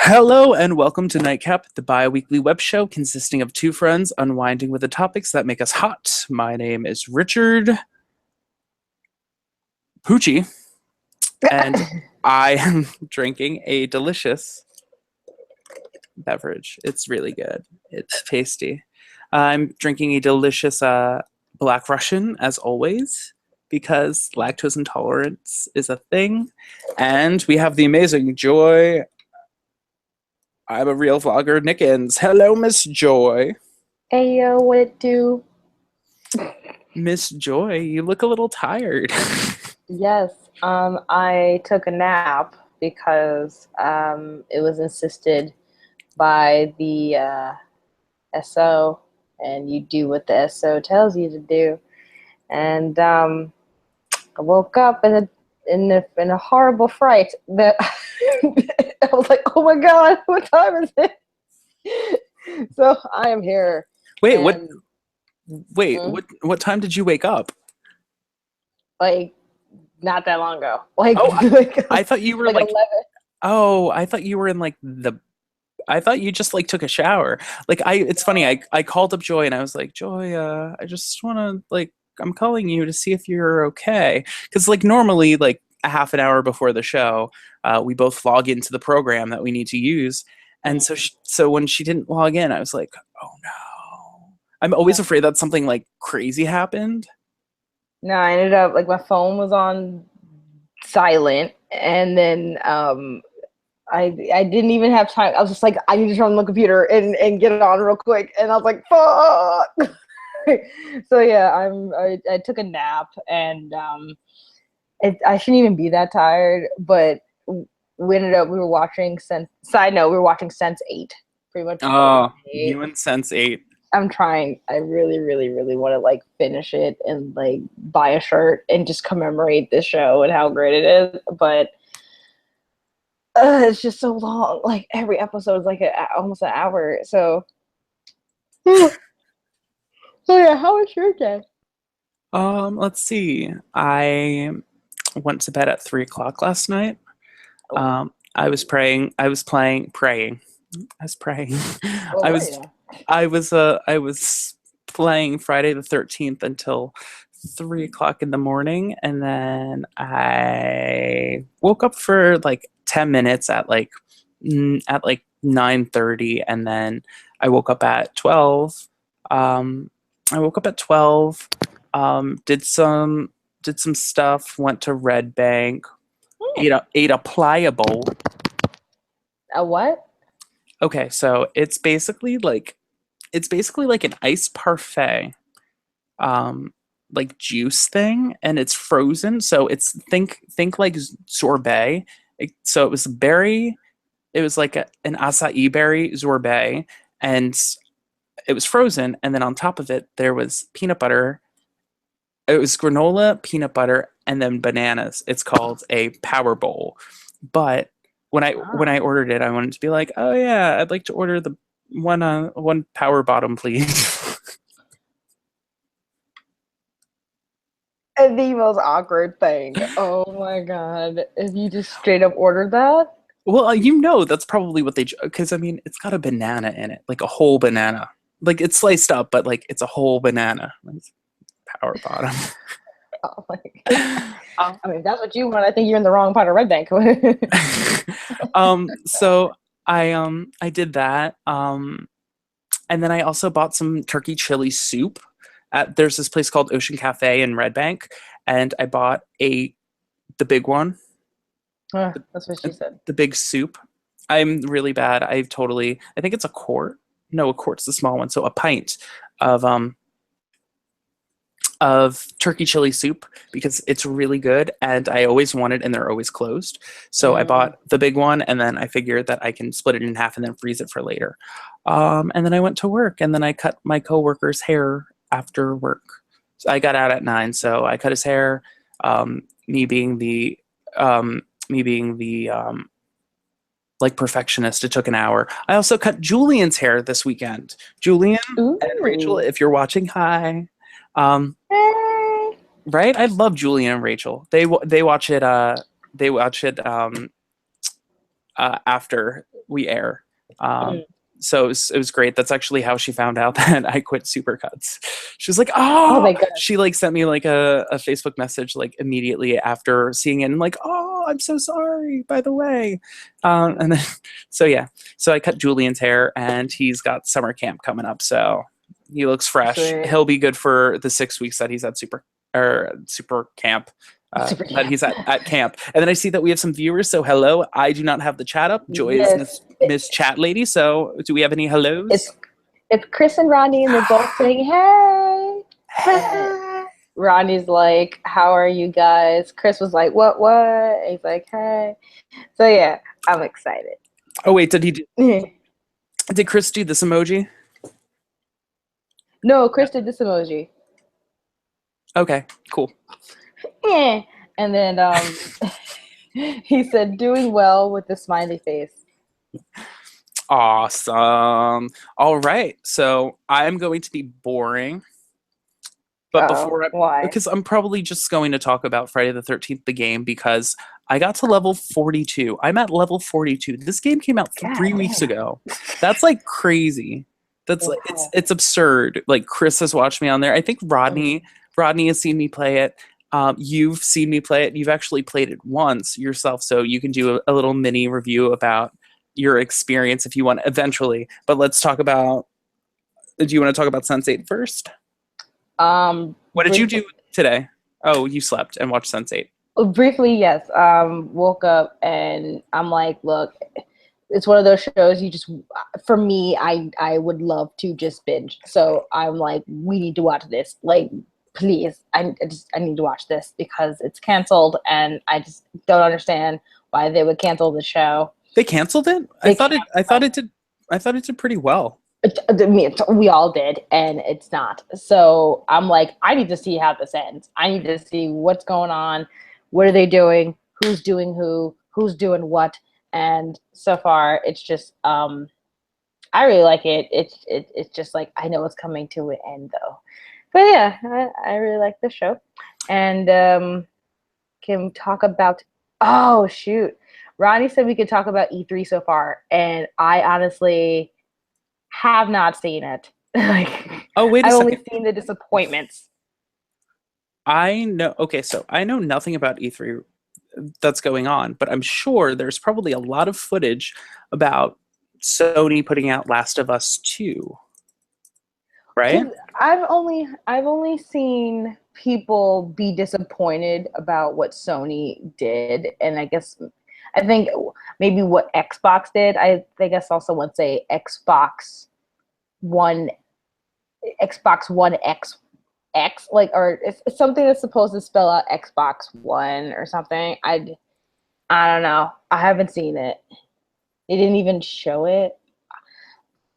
Hello and welcome to Nightcap, the bi-weekly web show consisting of two friends unwinding with the topics that make us hot. My name is Richard Poochie, and I am drinking a delicious beverage. It's really good. It's tasty. I'm drinking a delicious Black Russian, as always, because lactose intolerance is a thing. And we have the amazing Joy. I'm a real vlogger, Nickens. Hello, Miss Joy. Hey yo, what it do? Miss Joy, you look a little tired. Yes, I took a nap because it was insisted by the SO, and you do what the SO tells you to do. And I woke up in a horrible fright that I was like, oh my god, what time is it? So I am here. Wait, and, what time did you wake up? Like, not that long ago. Like, Oh, like I thought you were like like 11. Oh, I thought you were in like I thought you just like took a shower. It's funny, I called up Joy and I was like, Joy, I just wanna I'm calling you to see if you're okay. Because like normally like a half an hour before the show, we both log into the program that we need to use. And so when she didn't log in, I was like, oh no. I'm always afraid that something like crazy happened. No, I ended up like my phone was on silent, and then I didn't even have time. I was just like, I need to turn on the computer and get it on real quick, and I was like, fuck. So yeah, I took a nap, and I shouldn't even be that tired, but we were watching Side note, we were watching Sense8 pretty much. Oh, you and Sense8. I'm trying. I really, really, really want to like finish it and like buy a shirt and just commemorate this show and how great it is. But it's just so long. Like every episode is like almost an hour. So, so yeah. How was your day? Let's see. I went to bed at 3 o'clock last night. I was praying. I was praying. I was praying. Oh, I was I was playing Friday the 13th until 3 o'clock in the morning, and then I woke up for like 10 minutes at like 9:30, and then I woke up at 12. I woke up at 12. Did some stuff. Went to Red Bank. Ate a pliable. A what? Okay, so it's basically like an iced parfait, like juice thing, and it's frozen. So it's think like sorbet. So it was berry. It was like an acai berry sorbet, and it was frozen. And then on top of it, there was peanut butter. It was granola, peanut butter, and then bananas. It's called a power bowl. But when I ordered it, I wanted to be like, oh yeah, I'd like to order the one power bottom, please. The most awkward thing. Oh my god! If you just straight up ordered that. Well, that's probably what because I mean, it's got a banana in it, like a whole banana. Like it's sliced up, but like it's a whole banana. It's power bottom. Oh my god. I mean, if that's what you want, I think you're in the wrong part of Red Bank. So I did that. And then I also bought some turkey chili soup. There's this place called Ocean Cafe in Red Bank, and I bought the big one. That's what she said. The big soup. I'm really bad. I think it's a quart. No, a quart's the small one. So a pint of turkey chili soup, because it's really good, and I always wanted, and they're always closed. So I bought the big one, and then I figured that I can split it in half and then freeze it for later. And then I went to work, and then I cut my coworker's hair after work. So I got out at 9, so I cut his hair. Me being the like perfectionist, it took an hour. I also cut Julian's hair this weekend. Julian and Rachel, if you're watching, hi. Right? I love Julian and Rachel. They watch it after we air. Mm. So it was great. That's actually how she found out that I quit Supercuts. She was like, Oh "Oh!" my god. She like sent me like a Facebook message like immediately after seeing it, and like, "Oh, I'm so sorry. By the way," and then so yeah, so I cut Julian's hair, and he's got summer camp coming up, so he looks fresh. Sweet. He'll be good for the 6 weeks that he's at super camp. Super That camp. he's at camp. And then I see that we have some viewers. So hello. I do not have the chat up. Joy is Yes. Miss Chat Lady. So do we have any hellos? It's Chris and Rodney, and they're both saying, "Hey." Hey. Rodney's like, "How are you guys?" Chris was like, "What? What?" He's like, "Hey." So yeah, I'm excited. Oh wait, did Chris do this emoji? No, Chris did this emoji. Okay, cool. Yeah. And then he said, "Doing well," with the smiley face. Awesome. All right. So I'm going to be boring. But Oh, why? because I'm probably just going to talk about Friday the 13th, the game, because I got to level 42. I'm at level 42. This game came out God 3 weeks damn. ago. That's like crazy. That's like Wow. it's absurd. Like Chris has watched me on there. I think Rodney has seen me play it. You've seen me play it. You've actually played it once yourself, so you can do a little mini review about your experience if you want eventually. But let's talk about. Do you want to talk about Sense8 first? What did you Briefly, do today? Oh, you slept and watched Sense8. briefly, yes. Woke up and I'm like, look, it's one of those shows you just, for me, I would love to just binge. So I'm like, we need to watch this. Like, please, I need to watch this because it's canceled, and I just don't understand why they would cancel the show. They canceled it? They I thought it did pretty well. we all did, and it's not. So I'm like, I need to see how this ends. I need to see what's going on. What are they doing? Who's doing who's doing what? And so far it's just I really like it. It's just like, I know it's coming to an end though. But yeah, I really like the show. And can talk about, oh shoot, Ronnie said we could talk about E3 so far, and I honestly have not seen it. Like, Oh, wait a I've only second. seen the disappointments. I know. Okay, so I know nothing about E3 that's going on, but I'm sure there's probably a lot of footage about Sony putting out Last of Us 2, right? Because I've only seen people be disappointed about what Sony did, and I think maybe what Xbox did. I guess also would say One, Xbox One X, like, or it's something that's supposed to spell out Xbox One or something. I don't know. I haven't seen it. They didn't even show it.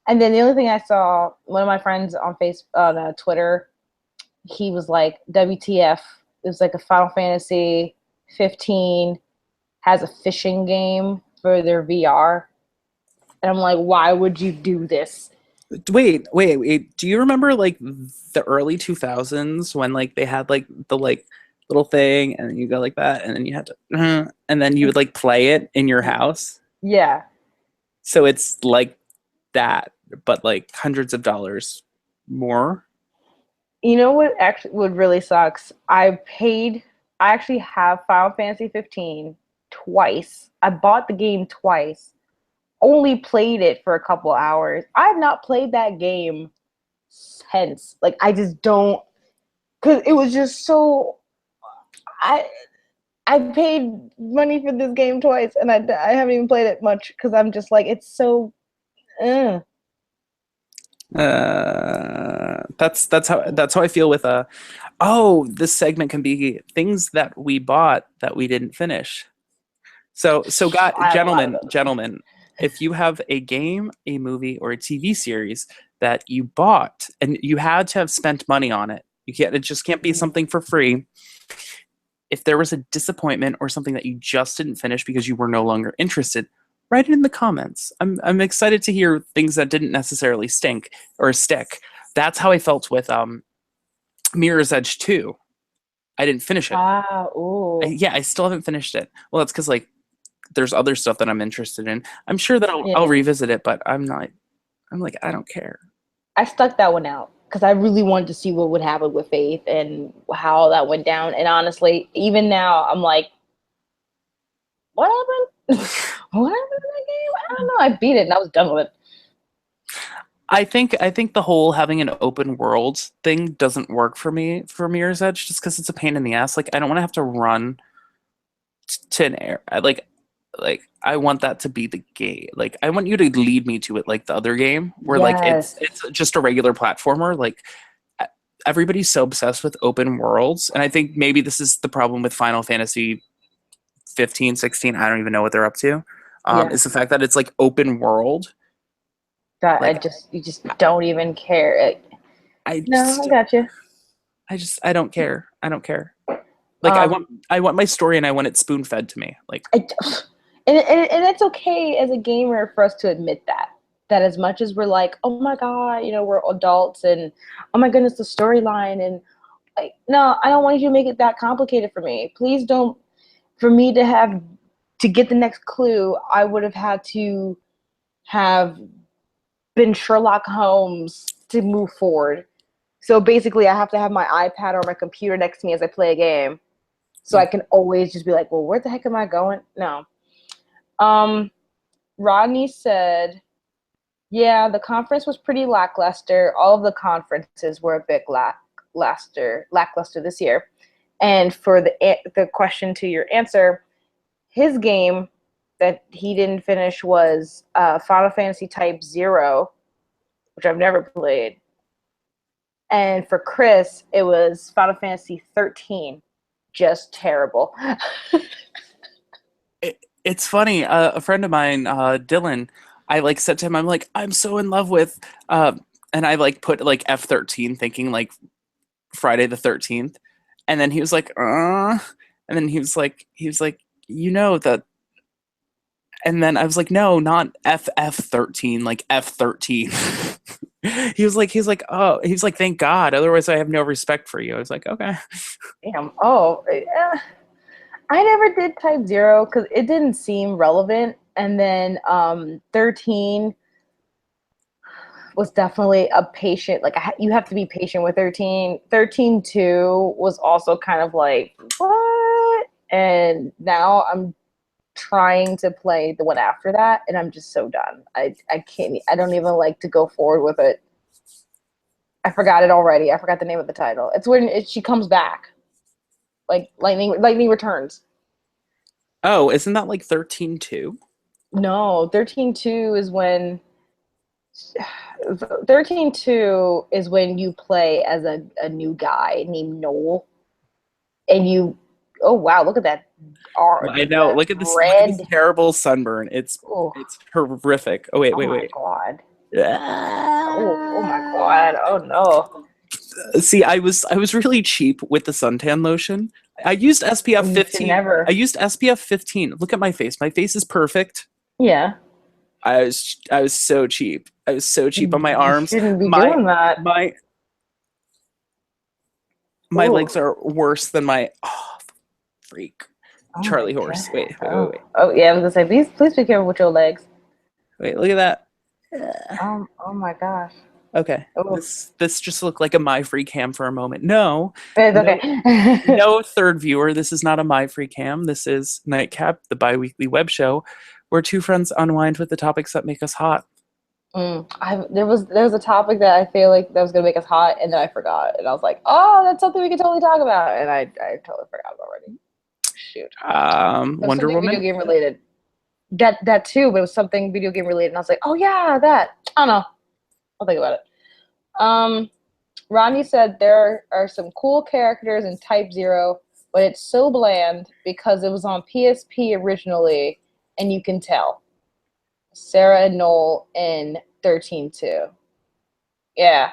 And then the only thing I saw, one of my friends on Twitter, he was like, "WTF?" It was like a Final Fantasy 15 has a fishing game for their VR, and I'm like, why would you do this? Wait. Do you remember like the early 2000s when like they had like the like little thing and then you go like that and then you had to and then you would like play it in your house? Yeah. So it's like that, but like hundreds of dollars more. You know what actually would really sucks? I actually have Final Fantasy 15 twice. I bought the game twice. Only played it for a couple hours. I have not played that game since. Like, I just don't, cuz it was just so, I I paid money for this game twice, and I haven't even played it much cuz I'm just like, it's so uh. That's how I feel with oh, this segment can be things that we bought that we didn't finish. So got I have a lot of those. gentlemen, if you have a game, a movie, or a TV series that you bought and you had to have spent money on it, it just can't be something for free. If there was a disappointment or something that you just didn't finish because you were no longer interested, write it in the comments. I'm excited to hear things that didn't necessarily stink or stick. That's how I felt with Mirror's Edge 2. I didn't finish it. Ah, ooh. Yeah, I still haven't finished it. Well, that's because like there's other stuff that I'm interested in. I'm sure that I'll Yeah. revisit it, but I'm not. I'm like, I don't care. I stuck that one out because I really wanted to see what would happen with Faith and how that went down. And honestly, even now, I'm like, what happened? What happened in that game? I don't know. I beat it and I was done with it. I think the whole having an open world thing doesn't work for me for Mirror's Edge just because it's a pain in the ass. Like I don't want to have to run to an air. Like I want that to be the game. Like I want you to lead me to it like the other game where like Yes. it's just a regular platformer. Like e- everybody's so obsessed with open worlds, and I think maybe this is the problem with Final Fantasy 15, 16. I don't even know what they're up to. Yeah. Is the fact that it's like open world. That Like you just don't even care. I No, I just got you. I don't care. I don't care. Like Um, I want my story and I want it spoon fed to me. Like I, and it's okay as a gamer for us to admit that as much as we're like, oh my god, we're adults and oh my goodness, the storyline and like, no, I don't want you to make it that complicated for me. Please don't. For me to get the next clue, I would have had to have been Sherlock Holmes to move forward. So basically, I have to have my iPad or my computer next to me as I play a game, so I can always just be like, well, where the heck am I going? No. Um, Rodney said, yeah, the conference was pretty lackluster. All of the conferences were a bit lackluster this year. And for the question to your answer, his game that he didn't finish was Final Fantasy Type 0, which I've never played. And for Chris, it was Final Fantasy 13. Just terrible. it's funny. A friend of mine, Dylan, I like said to him, I'm like, I'm so in love with, and I like put like F13, thinking like Friday the 13th, and then he was like, and then he was like, you know that, and then I was like, no, not FF13, like F13. He was like, oh, he was like, thank God, otherwise I have no respect for you. I was like, okay. Damn. Oh, yeah. I never did Type 0 because it didn't seem relevant. And then 13 was definitely a patient. Like you have to be patient with 13. 13-2 was also kind of like what? And now I'm trying to play the one after that, and I'm just so done. I can't. I don't even like to go forward with it. I forgot it already. I forgot the name of the title. It's when she comes back, like lightning returns. Oh, isn't that like 13 too? No, 13-2 is when 13-2 is when you play as a new guy named Noel, and you. Oh wow! Look at that art. I know. That Look at this red. terrible sunburn. Oh, It's horrific. Oh wait, oh wait, my wait. god. Oh my Ah. god. Oh no. See, I was really cheap with the suntan lotion. I used SPF You should 15. I never. used SPF 15. Look at my face. My face is perfect. Yeah. I was so cheap. I was so cheap on my You arms. shouldn't be My doing that. my my Ooh. legs are worse than my freak. Oh my Charlie god. horse. Oh. Oh yeah, I was gonna say, please be careful with your legs. Wait, look at that. Yeah. Oh my gosh. Okay. Oh. This just looked like a my free cam for a moment. No. It's No, okay. no third viewer. This is not a my free cam. This is Nightcap, the bi-weekly web show where two friends unwind with the topics that make us hot. There was a topic that I feel like that was gonna make us hot, and then I forgot, and I was like, oh, that's something we could totally talk about, and I totally forgot already. Shoot, it was Wonder something video Woman. game related. That too, but it was something video game related, and I was like, oh yeah, that. I don't know. I'll think about it. Um, Ronnie said there are some cool characters in Type 0, but it's so bland because it was on PSP originally, and you can tell. Sarah and Noel in 13-2. Yeah.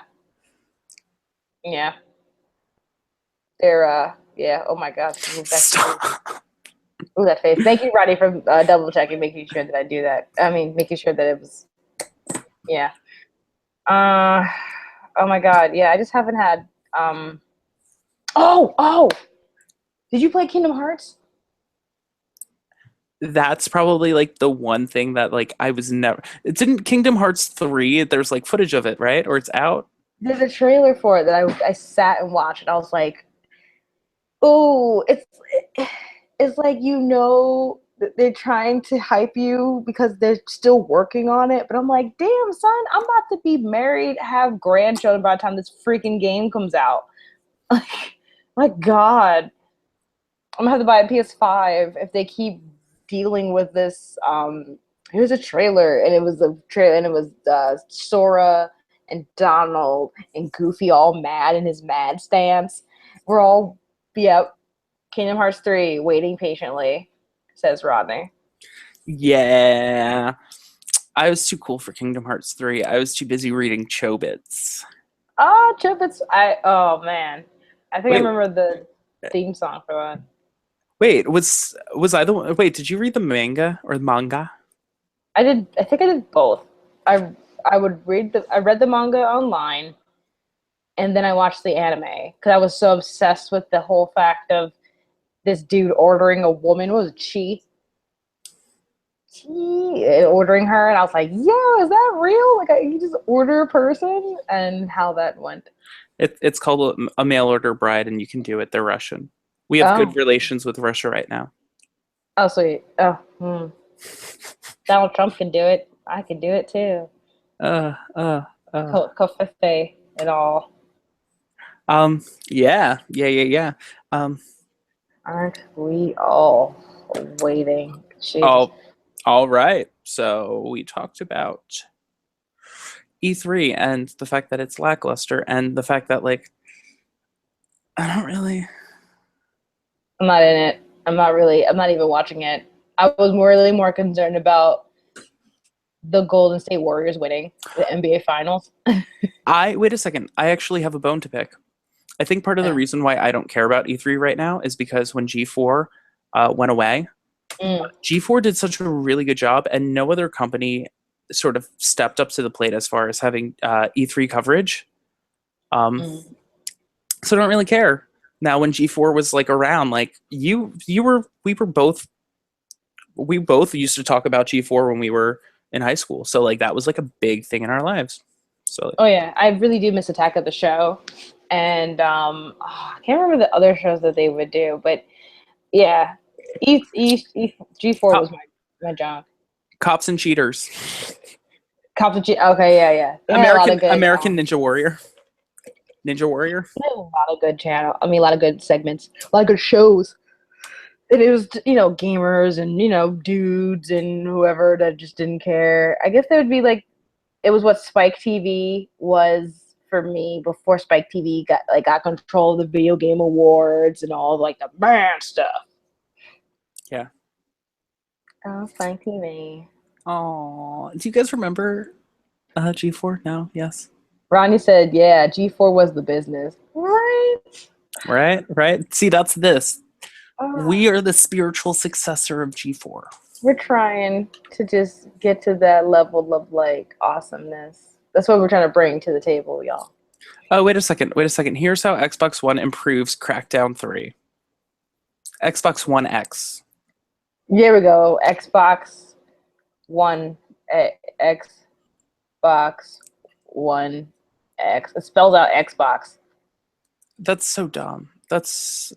Yeah. They're, yeah. Oh my gosh. Move that face. Stop. Ooh, that face. Thank you, Roddy, for double checking, making sure that I do that. I mean, making sure that it was, yeah. Uh, oh my God. Yeah, I just haven't had, oh, did you play Kingdom Hearts? That's probably like the one thing that like I was never. It's in Kingdom Hearts 3. There's like footage of it, right? Or it's out. There's a trailer for it that I sat and watched, and I was like, oh, it's like they're trying to hype you because they're still working on it. But I'm like, damn, son, I'm about to be married, have grandchildren by the time this freaking game comes out. Like, my God, I'm gonna have to buy a PS5 if they keep dealing with this. Here's a trailer, and it was a trailer, and it was Sora and Donald and Goofy all mad in his mad stance. We're all, yep, Kingdom Hearts 3, waiting patiently, says Rodney. Yeah. I was too cool for Kingdom Hearts 3. I was too busy reading Chobits. Oh, Chip, oh man. I think I Wait, remember the theme song for that. wait, was I the one? Wait, did you read the manga or the manga? I think I did both. I I read the manga online, and then I watched the anime because I was so obsessed with the whole fact of this dude ordering a woman. What was it, ordering her, and I was like, "Yo, is that real? Like, you just order a person?" And how that went. It's called a mail order bride, and you can do it. They're Russian. We have good Oh, relations with Russia right now. oh, sweet. Oh, Donald Trump can do it. I can do it too. Uh, uh, uh. Kofefe and all. Yeah, yeah, yeah, yeah. Um, Aren't we all waiting? Jesus. all, all right. So we talked about E3 and the fact that it's lackluster, and the fact that like I don't really. I'm not in it. I'm not even watching it. I was really more concerned about the Golden State Warriors winning the NBA Finals. I wait a second. I actually have a bone to pick. I think part of the Yeah. reason why I don't care about E3 right now is because when G4 went away, Mm, G4 did such a really good job, and no other company sort of stepped up to the plate as far as having E3 coverage. Um, mm. so I don't really care now. When G4 was like around, like we both used to talk about G4 when we were in high school. So like that was like a big thing in our lives. So Oh yeah, I really do miss Attack of the Show, and I can't remember the other shows that they would do, but yeah, G4 was cop, my jam. cops and cheaters, Cops of G. Okay, yeah, yeah. They had a lot of good. American Ninja Warrior, Ninja Warrior. They had a lot of good channel. I mean, a lot of good segments, a lot of good shows. And it was, gamers and dudes and whoever that just didn't care. I guess there would be like it was what Spike TV was for me before Spike TV got control of the video game awards and all like the bad stuff. Yeah. Oh, Spike TV. Oh, do you guys remember G4? No, yes. Ronnie said, "Yeah, G4 was the business." Right. Right, right. See, that's this. Uh, We are the spiritual successor of G4. we're trying to just get to that level of like awesomeness. That's what we're trying to bring to the table, y'all. Oh, wait a second. Wait a second. Here's how Xbox One improves Crackdown 3. Xbox One X. Here we go. Xbox One, Xbox One X. It spells out Xbox. That's so dumb. That's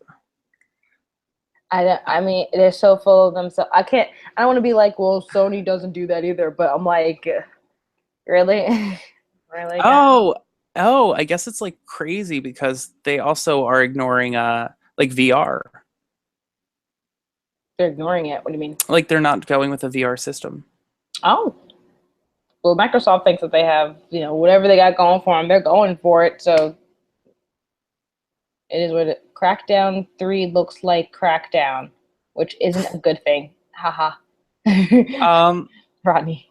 I mean, they're so full of themselves. I don't want to be like, well, Sony doesn't do that either. But I'm like, really, really, guys? oh oh. I guess it's like crazy because they also are ignoring like VR. They're ignoring it. What do you mean? Like they're not going with a VR system. Oh, well, Microsoft thinks that they have, whatever they got going for them, they're going for it. So it is what Crackdown 3 looks like Crackdown, which isn't a good thing. Haha. Um Rodney.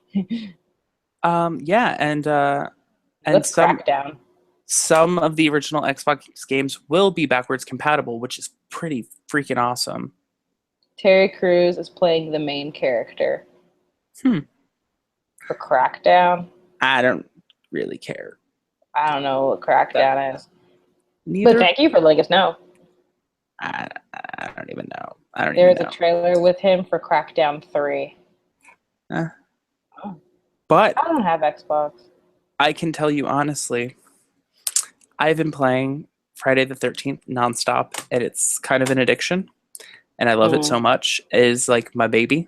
yeah, and What's Crackdown? some of the original Xbox games will be backwards compatible, which is pretty freaking awesome. Terry Crews is playing the main character Hmm. for Crackdown. I don't really care. I don't know what Crackdown is. But Neither. thank you for letting us know. I don't even know. I don't There even is a know. trailer with him for Crackdown 3. Eh. Oh, But I don't have Xbox. I can tell you honestly, I've been playing Friday the 13th nonstop, and it's kind of an addiction, and I love it so Mm, much. It is like my baby.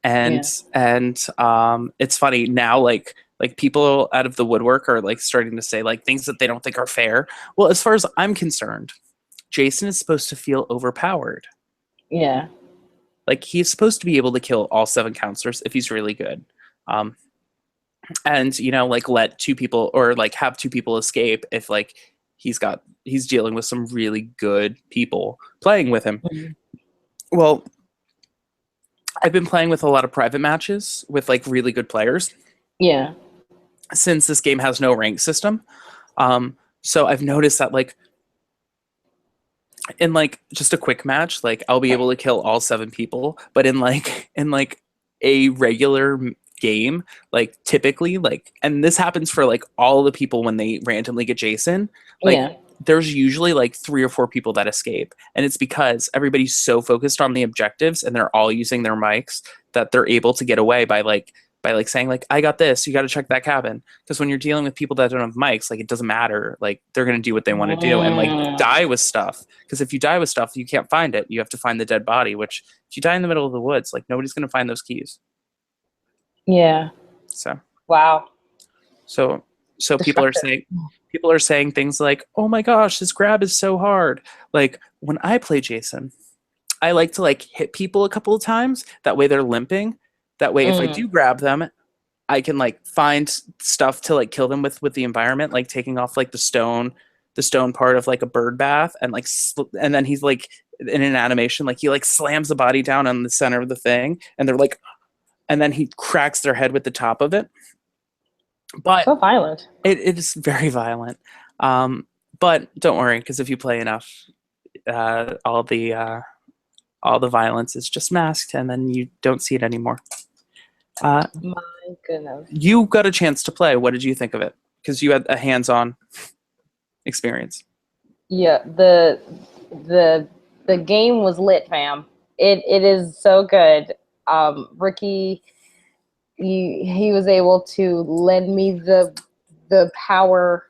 And yeah. it's funny now, like people out of the woodwork are like starting to say like things that they don't think are fair. Well, as far as I'm concerned, Jason is supposed to feel overpowered. Yeah. Like he's supposed to be able to kill all seven counselors if he's really good. Um, and like let two people or like have two people escape if like he's dealing with some really good people playing with him. Mhm. Well, I've been playing with a lot of private matches with like really good players Yeah. since this game has no rank system. So I've noticed that like in like just a quick match, like I'll be able to kill all seven people, but in like a regular game, like typically like, and this happens for like all the people when they randomly get Jason, like Yeah. there's usually like three or four people that escape, and it's because everybody's so focused on the objectives and they're all using their mics that they're able to get away by saying like I got this, you got to check that cabin, because when you're dealing with people that don't have mics, like it doesn't matter, like they're going to do what they want to do and like Mm, die with stuff, because if you die with stuff you can't find it, you have to find the dead body, which if you die in the middle of the woods, like nobody's going to find those keys. yeah. So Wow. so so Destructive. people are saying things like, oh my gosh, this grab is so hard. Like when I play Jason, I like to like hit people a couple of times, that way they're limping, that way if I Mm, do grab them I can like find stuff to like kill them with the environment, like taking off like the stone part of like a bird bath, and like and then he's like in an animation, like he like slams the body down on the center of the thing, and they're like, and then he cracks their head with the top of it. But so violent. it is very violent. Um, but don't worry, because if you play enough, uh, all the uh, all the violence is just masked, and then you don't see it anymore. Uh, My goodness. you got a chance to play. What did you think of it? Because you had a hands-on experience. Yeah, the the game was lit, fam. It is so good. Ricky, he was able to lend me the power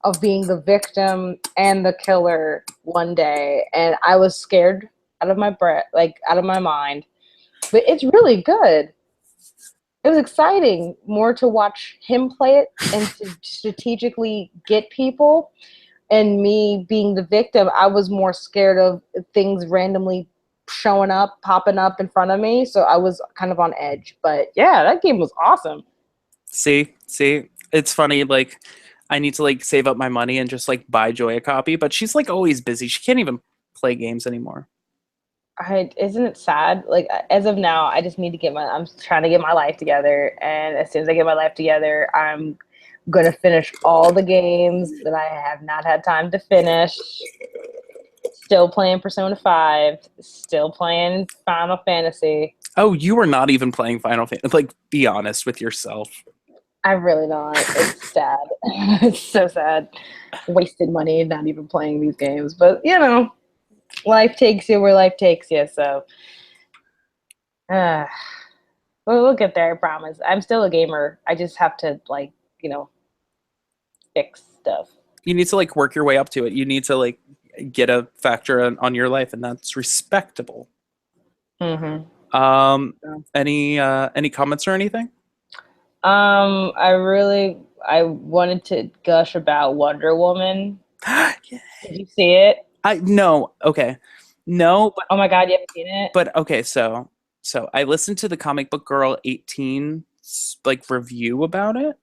of being the victim and the killer one day, and I was scared out of my breath, like out of my mind. But it's really good. It was exciting more to watch him play it and to strategically get people, and me being the victim, I was more scared of things randomly showing up, popping up in front of me. So I was kind of on edge. But yeah, that game was awesome. See, it's funny. Like, I need to like save up my money and just like buy Joy a copy, but she's like always busy. She can't even play games anymore. Isn't it sad? Like as of now, I just need to I'm trying to get my life together, and as soon as I get my life together, I'm gonna finish all the games that I have not had time to finish. Still playing Persona 5, still playing Final Fantasy. Oh, you were not even playing Final Fantasy. Like, be honest with yourself. I'm really not. It's sad. It's so sad. Wasted money not even playing these games. But, life takes you where life takes you. So, uh, we'll get there, I promise. I'm still a gamer. I just have to, you know, fix stuff. You need to like work your way up to it. You need to like get a factor on your life, and that's respectable. Mm-hmm. Um, So, any comments or anything? I wanted to gush about Wonder Woman. Yeah. Did you see it? I no, okay. No, Oh my God, you haven't seen it? but okay, so I listened to the Comic Book Girl 18 like review about it.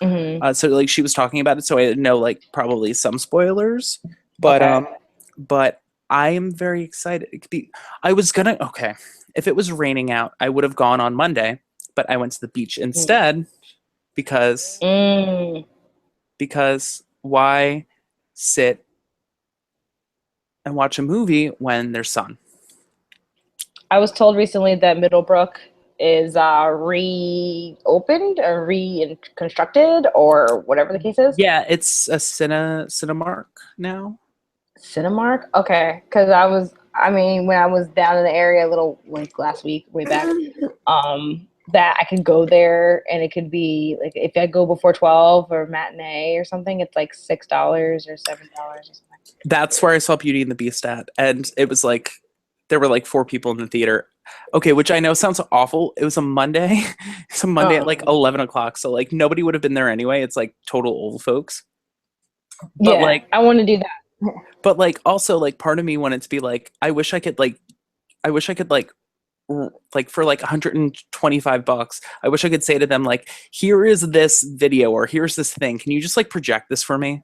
Mm-hmm. So like she was talking about it, so I know like probably some spoilers, but Okay. but I am very excited. I was gonna okay, if it was raining out, I would have gone on Monday, but I went to the beach instead because Mm. why sit and watch a movie when there's sun? I was told recently that Middlebrook is reopened or reconstructed or whatever the case is. Yeah, it's a Cinemark now. Cinemark? Okay, I mean, when I was down in the area a little like last week, way back, that I could go there and it could be like if I go before 12 or matinee or something, it's like $6 or $7 or something. That's where I saw Beauty and the Beast at, and it was like there were like 4 people in the theater. Okay, which I know sounds awful. It was a Monday. It's a Monday at like Um, 11 o'clock, so like nobody would have been there anyway. It's like total old folks. But yeah, like, I want to do that. also like part of me wanted to be like, I wish I could like for like $125, I wish I could say to them like, here is this video or here's this thing. Can you just like project this for me?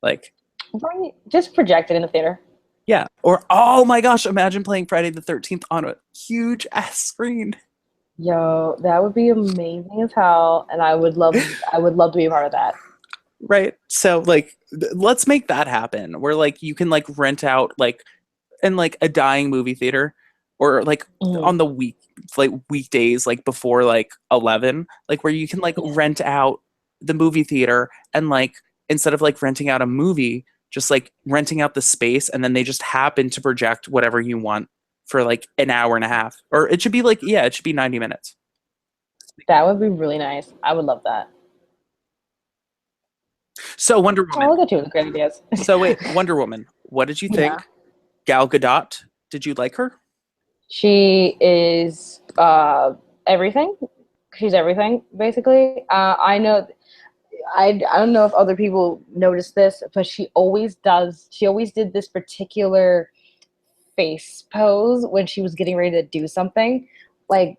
Like, Right, just project it in the theater. yeah. Or oh my gosh, imagine playing Friday the 13th on a huge ass screen. Yo, that would be amazing as hell, and I would love to be a part of that. Right. So like let's make that happen where like you can like rent out like in like a dying movie theater or like Mhm. on the weekdays like before like 11 like where you can like Yeah, rent out the movie theater and like instead of like renting out a movie just like renting out the space and then they just happen to project whatever you want for like an hour and a half or it should be like yeah it should be 90 minutes. that would be really nice. I would love that. So Wonder Oh, Woman. look at you with great ideas. So wait, Wonder Woman, what did you Yeah, think? Gal Gadot, did you like her? she is everything. She's everything, basically. I know. I don't know if other people notice this, but she always does. She always did this particular face pose when she was getting ready to do something. Like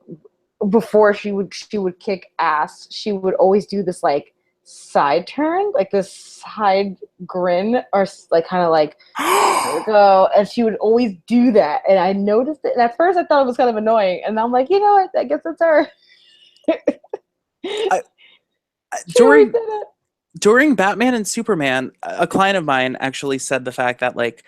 before she would kick ass, she would always do this like side turn, like this side grin, or like kind of like here we go, and she would always do that. And I noticed it, and at first I thought it was kind of annoying, and I'm like, you know what? I guess it's her. I, She always during did it. during Batman and Superman, a client of mine actually said the fact that like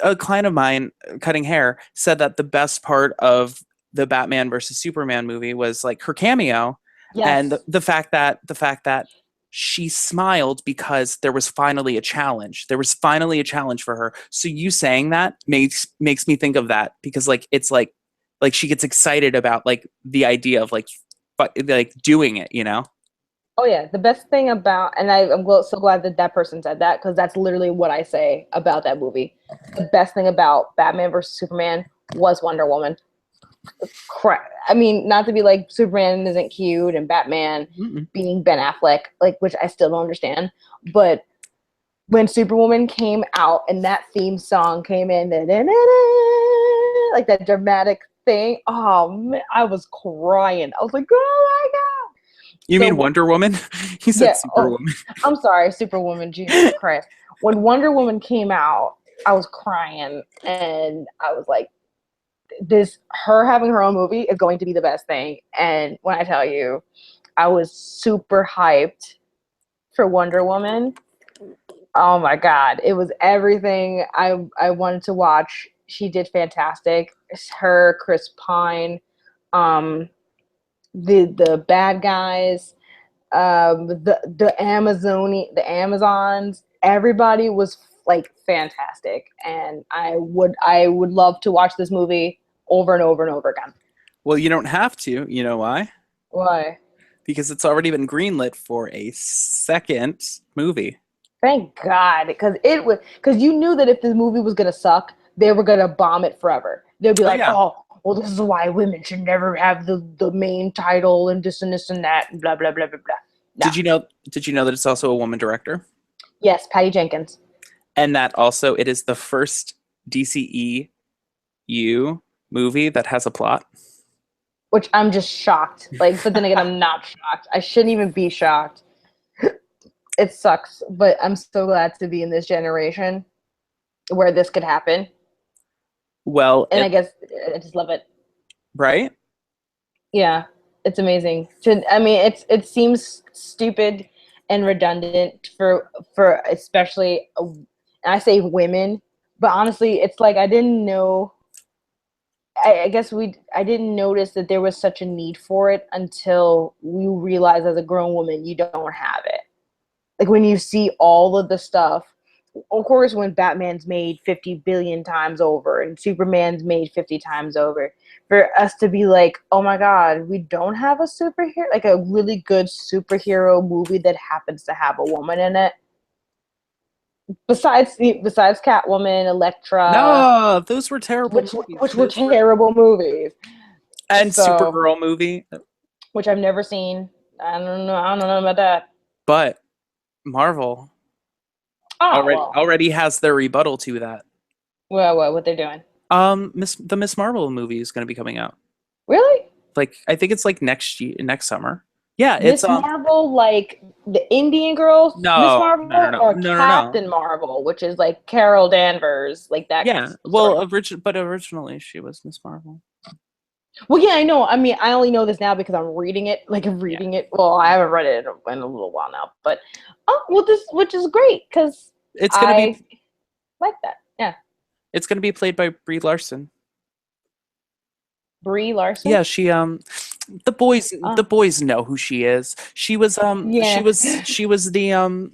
a client of mine cutting hair said that the best part of the Batman versus Superman movie was like her cameo and Yes. the fact that she smiled because there was finally a challenge. There was finally a challenge for her. So you saying that makes me think of that because like it's like she gets excited about like the idea of like doing it, you know? Oh yeah, the best thing about, and so glad that that person said that because that's literally what I say about that movie. The best thing about Batman versus Superman was Wonder Woman. I mean, not to be like Superman isn't cute and Batman Mm-mm. being Ben Affleck, like which I still don't understand, but when Superwoman came out and that theme song came in, like that dramatic thing, oh man, I was crying. I was like, oh my god. You mean So Wonder Woman? He said yeah, oh, Superwoman. I'm sorry, Superwoman, Jesus Christ. When Wonder Woman came out, I was crying and I was like, this her having her own movie is going to be the best thing. And when I tell you, I was super hyped for Wonder Woman. Oh my god, it was everything I wanted to watch. She did fantastic. It's her, Chris Pine, um, the bad guys, the Amazons, everybody was like fantastic, and I would love to watch this movie over and over and over again. Well, you don't have to. You know why? Why? Because it's already been greenlit for a second movie. Thank God, because you knew that if this movie was gonna suck, they were gonna bomb it forever. They'd be Oh like, yeah. oh, well, this is why women should never have the main title and this and that and blah blah blah blah blah. No. Did you know that it's also a woman director? Yes, Patty Jenkins. And that also it is the first DCEU movie that has a plot. Which I'm just shocked. Like, but then again, I'm not shocked. I shouldn't even be shocked. It sucks, but I'm so glad to be in this generation where this could happen. Well, And I guess I just love it. right? Yeah, it's amazing. I mean, it seems stupid and redundant for especially, and I say women, but honestly, it's like I didn't know. I guess I didn't notice that there was such a need for it until you realize as a grown woman you don't have it. Like when you see all of the stuff of course, when Batman's made 50 billion times over and Superman's made 50 times over, for us to be like, oh my God, we don't have a superhero, like a really good superhero movie that happens to have a woman in it. Besides Catwoman, Elektra, No, those were terrible movies. which were terrible movies. And So, Supergirl movie, which I've never seen. I don't know about that. but Marvel Oh already well. already has their rebuttal to that. Well, what they're doing? Miss Marvel movie is going to be coming out. Really? Like I think it's like next year, next summer. Yeah, it's Miss Marvel, like the Indian girl, Miss no, no, no, Marvel, no, or no, no, no. Captain Marvel, which is like Carol Danvers, like that Yeah, story. well, but originally she was Miss Marvel. Well, yeah, I know. I mean, I only know this now because I'm reading it. Like I'm Yeah, reading it. Well, I haven't read it in a little while now, but oh, well, this which is great because it's gonna be I like that. Yeah, it's gonna be played by Brie Larson. Brie Larson. Yeah, she the Oh, boys know who she is. yeah. She was the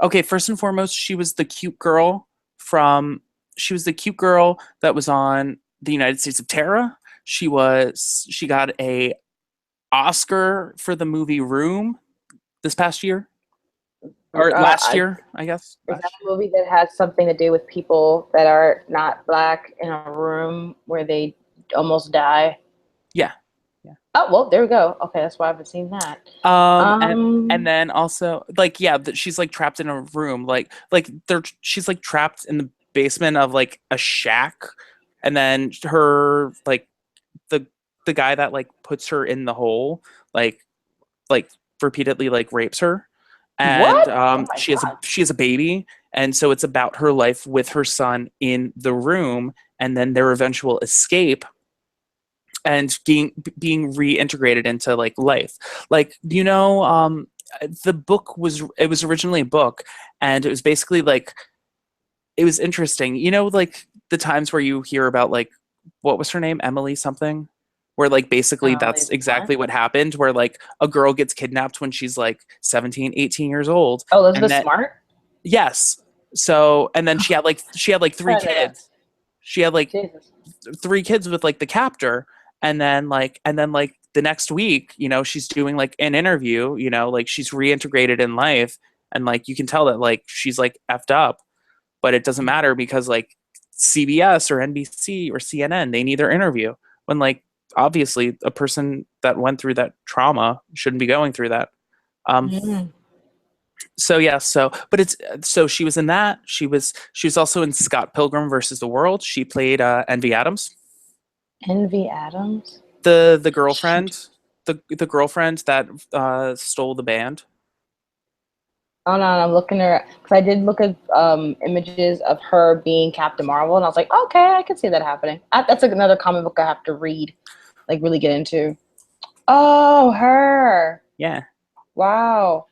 okay, first and foremost, she was the cute girl that was on the United States of Terra. She got a Oscar for the movie Room this past year or last I, year, I guess. is that Last a movie that has something to do with people that are not black in a room where they almost die? year. Yeah. Oh well, there we go. Okay, that's why I haven't seen that. And Um, then also like yeah, she's like trapped in a room she's like trapped in the basement of like a shack, and then her like the the guy that like puts her in the hole like like repeatedly like rapes her, and what? Oh my god. she has a baby, and so it's about her life with her son in the room, and then their eventual escape and being reintegrated into like life. Like the book was it was originally a book, and it was basically like it was interesting. You know, like the times where you hear about like what was her name, Emily something, where like basically Emily that's Blunt. exactly what happened, where like a girl gets kidnapped when she's like 17, 18 years old, Oh, and Elizabeth that Smart. yes. So and then she had like three I know that. kids. She had like Jesus. three kids with like the captor, and then like the next week, you know, she's doing like an interview, you know, like she's reintegrated in life, and like you can tell that like she's like effed up, but it doesn't matter because like CBS or NBC or CNN, they need their interview when like obviously a person that went through that trauma shouldn't be going through that. um Mm. so yeah, so but it's so she was in that, she was also in Scott Pilgrim versus the World. She played Envy Adams, Envy Adams. the She, girlfriend, the girlfriend that stole the band. oh no, I'm looking her because I did look at images of her being Captain Marvel, and I was like, okay, I can see that happening. That's like another comic book I have to read, like really get into. Oh, her. Yeah, Wow.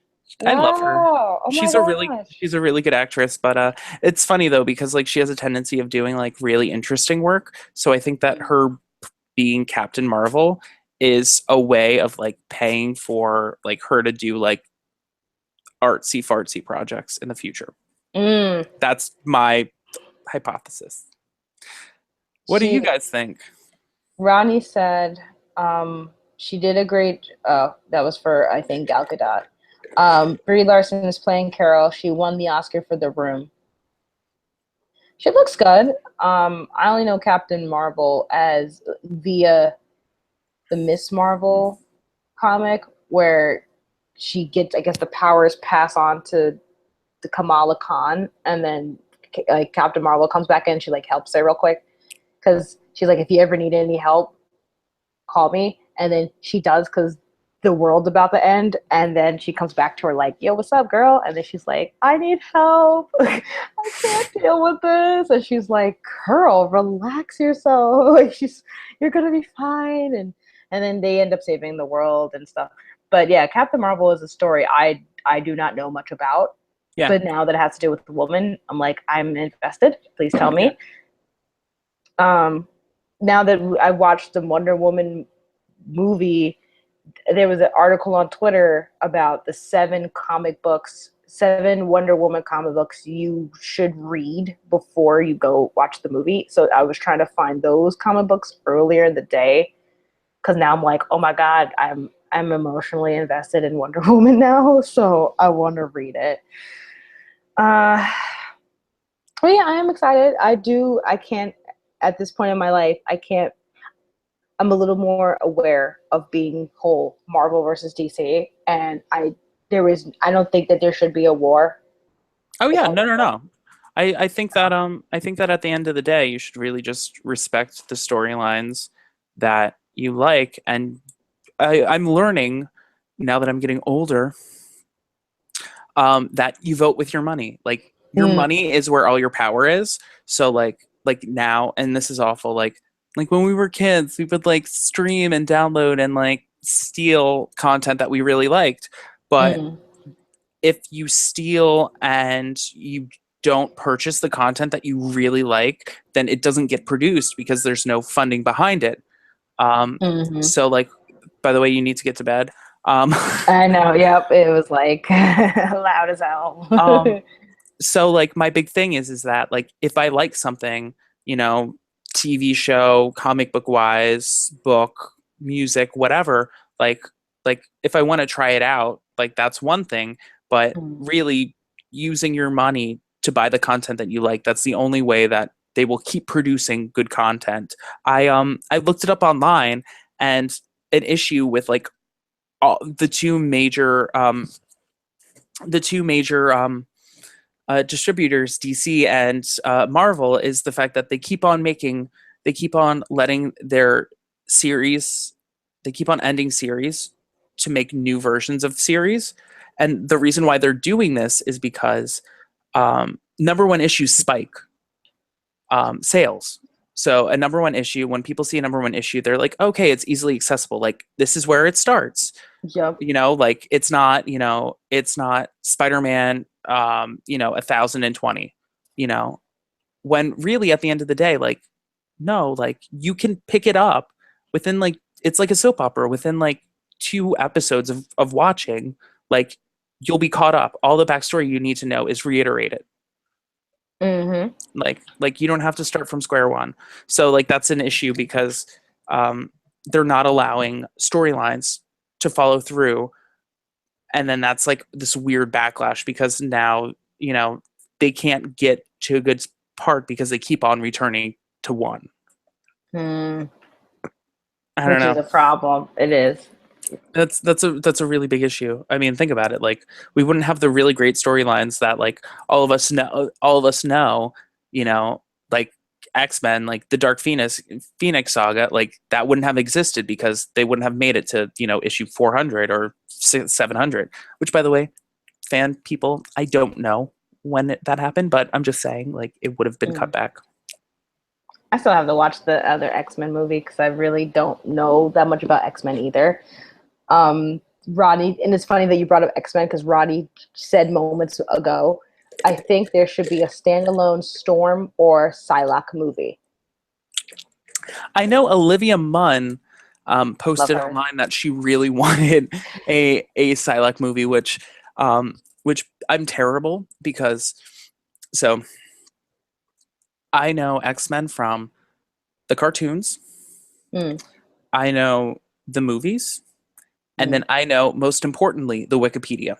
I love her. Wow. Oh my gosh. She's a really good actress, but it's funny though because like she has a tendency of doing like really interesting work. So I think that her being Captain Marvel is a way of like paying for like her to do like artsy fartsy projects in the future. Mm. That's my hypothesis. What do you She guys think? Ronnie said she did a great. Oh, that was for I think Gal Gadot. Brie Larson is playing Carol. She won the Oscar for The Room. She looks good. I only know Captain Marvel as via the Miss Marvel comic, where she gets, I guess, the powers pass on to the Kamala Khan, and then like Captain Marvel comes back in, and she like helps her real quick because she's like, if you ever need any help, call me. And then she does because the world's about to end. And then she comes back to her like, yo, what's up, girl? And then she's like, I need help. I can't deal with this. And she's like, girl, relax yourself. Like you're gonna be fine. And then they end up saving the world and stuff. But yeah, Captain Marvel is a story I do not know much about. Yeah, But now that it has to do with the woman, I'm like, I'm invested. Please tell yeah. me. Um, now that I watched the Wonder Woman movie, there was an article on Twitter about the 7 comic books 7 Wonder Woman comic books you should read before you go watch the movie. So I was trying to find those comic books earlier in the day because now I'm like, oh my god, I'm emotionally invested in Wonder Woman now, so I want to read it. Uh, but yeah, I am excited. I can't at this point in my life. I can't. I'm a little more aware of being whole Marvel versus DC, and I don't think that there should be a war. Oh It's yeah, all no, right. no, no. I think that at the end of the day, you should really just respect the storylines that you like. And I'm learning now that I'm getting older, that you vote with your money. Like your Mm, money is where all your power is. So like now, and this is awful. Like when we were kids, we would like stream and download and like steal content that we really liked. But mm, if you steal and you don't purchase the content that you really like, then it doesn't get produced because there's no funding behind it. Um, mm-hmm. so like, by the way, you need to get to bed. Um, I know. Yep. It was like loud as hell. um, so like my big thing is that like if I like something, you know, TV show, comic book wise, book, music, whatever, like like if I want to try it out, like that's one thing, but Mm, really using your money to buy the content that you like, that's the only way that they will keep producing good content. I looked it up online, and an issue with like all the two major distributors, DC and Marvel, is the fact that they keep on letting their series, they keep on ending series to make new versions of series. And the reason why they're doing this is because number one issues spike sales. So a number one issue, when people see a number one issue, they're like, okay, it's easily accessible. Like this is where it starts. yep. You know, like it's not, you know, it's not Spider-Man, you know, 1020, you know, when really at the end of the day, like, no, like you can pick it up within like, it's like a soap opera within like 2 episodes of watching, like you'll be caught up. All the backstory you need to know is reiterated. Mm-hmm. Like you don't have to start from square one. So like that's an issue because um, they're not allowing storylines to follow through, and then that's like this weird backlash because now you know they can't get to a good part because they keep on returning to one. Mm, I don't which is know. a problem. It is. That's a really big issue. I mean, think about it. Like we wouldn't have the really great storylines that like all of us know, you know, like X-Men, like the Dark Phoenix saga, like that wouldn't have existed because they wouldn't have made it to, you know, issue 400 or 700, which by the way, fan people, I don't know when that happened, but I'm just saying like it would have been cut Mm. back. I still have to watch the other X-Men movie because I really don't know that much about X-Men either. Rodney, and it's funny that you brought up X-Men because Rodney said moments ago, I think there should be a standalone Storm or Psylocke movie. I know Olivia Munn Love posted her. online that she really wanted a Psylocke movie, which I'm terrible because so I know X Men from the cartoons, Mm, I know the movies, and mm. then I know most importantly the Wikipedia.